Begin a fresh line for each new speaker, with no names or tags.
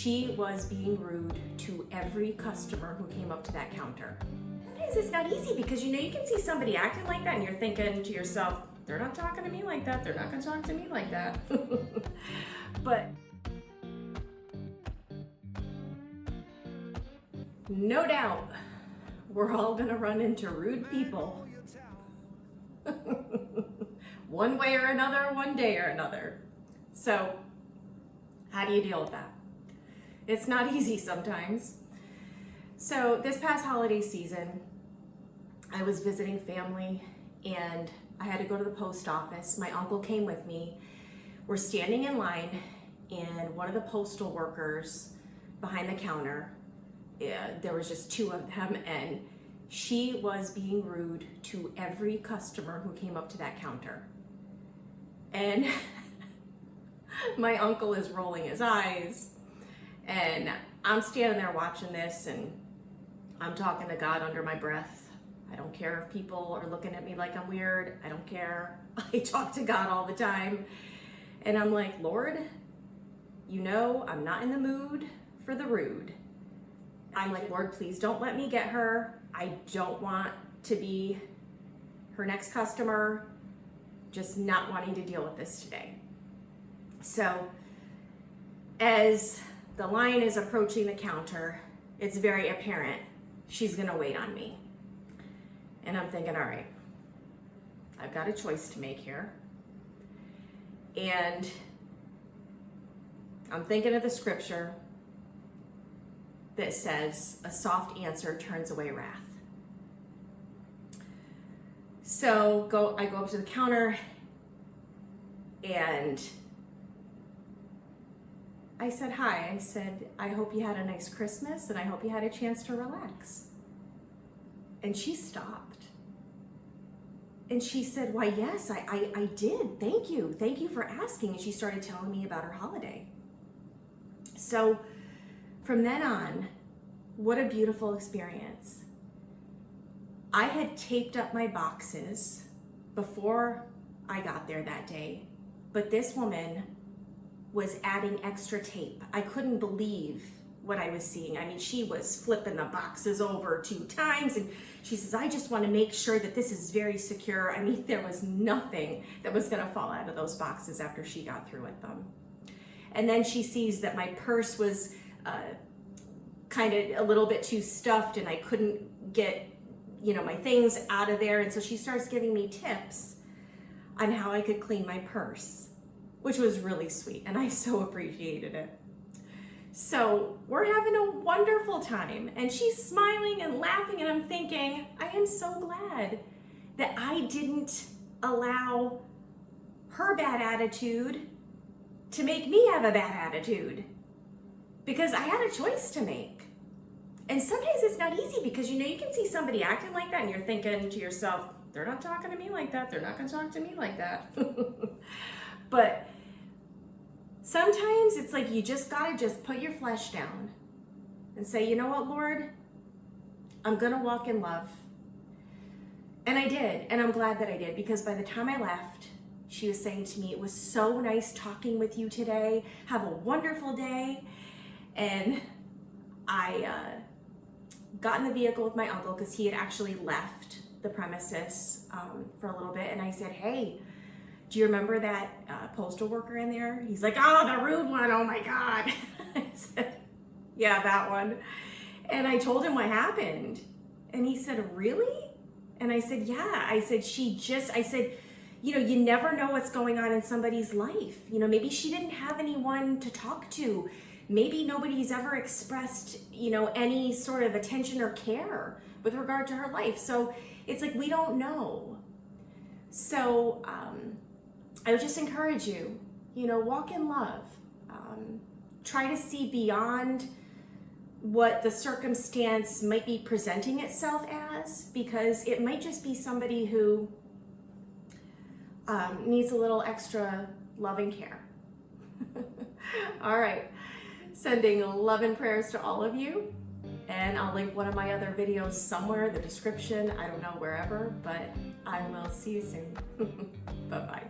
She was being rude to every customer who came up to that counter. Sometimes it's not easy because you can see somebody acting like that and you're thinking to yourself, they're not talking to me like that, they're not gonna talk to me like that. But no doubt, we're all gonna run into rude people. One way or another, one day or another. So, how do you deal with that? It's not easy sometimes. So, this past holiday season, I was visiting family and I had to go to the post office. My uncle came with me. We're standing in line and one of the postal workers behind the counter, there was just two of them, and she was being rude to every customer who came up to that counter. And my uncle is rolling his eyes and I'm standing there watching this and I'm talking to God under my breath. I don't care if people are looking at me like I'm weird. I don't care. I talk to God all the time. And I'm like, Lord, I'm not in the mood for the rude. I'm like, Lord, please don't let me get her. I don't want to be her next customer. Just not wanting to deal with this today. So as the line is approaching the counter, it's very apparent she's gonna wait on me. And I'm thinking, all right, I've got a choice to make here. And I'm thinking of the scripture that says, a soft answer turns away wrath. So I go up to the counter and I said, hi. I said, I hope you had a nice Christmas and I hope you had a chance to relax. And she stopped. And she said, why, yes, I did. Thank you. Thank you for asking. And she started telling me about her holiday. So from then on, what a beautiful experience. I had taped up my boxes before I got there that day, but this woman was adding extra tape. I couldn't believe what I was seeing. I mean, she was flipping the boxes over 2 times and she says, I just want to make sure that this is very secure. I mean, there was nothing that was going to fall out of those boxes after she got through with them. And then she sees that my purse was kind of a little bit too stuffed and I couldn't get my things out of there. And so she starts giving me tips on how I could clean my purse, which was really sweet. And I so appreciated it. So we're having a wonderful time and she's smiling and laughing. And I'm thinking, I am so glad that I didn't allow her bad attitude to make me have a bad attitude, because I had a choice to make. And sometimes it's not easy because you can see somebody acting like that and you're thinking to yourself, they're not talking to me like that, they're not gonna talk to me like that. But sometimes it's like you just gotta put your flesh down and say, you know what, Lord, I'm gonna walk in love. And I did, and I'm glad that I did, because by the time I left, she was saying to me, it was so nice talking with you today. Have a wonderful day. And I got in the vehicle with my uncle because he had actually left the premises for a little bit. And I said, hey, do you remember that postal worker in there? He's like, oh, the rude one. Oh my God. I said, yeah, that one. And I told him what happened. And he said, really? And I said, yeah. I said, you never know what's going on in somebody's life. Maybe she didn't have anyone to talk to. Maybe nobody's ever expressed, any sort of attention or care with regard to her life. So it's like, we don't know. So I would just encourage you, walk in love. Try to see beyond what the circumstance might be presenting itself as, because it might just be somebody who needs a little extra love and care. All right. Sending love and prayers to all of you. And I'll link one of my other videos somewhere in the description. I don't know, wherever, but I will see you soon. Bye-bye.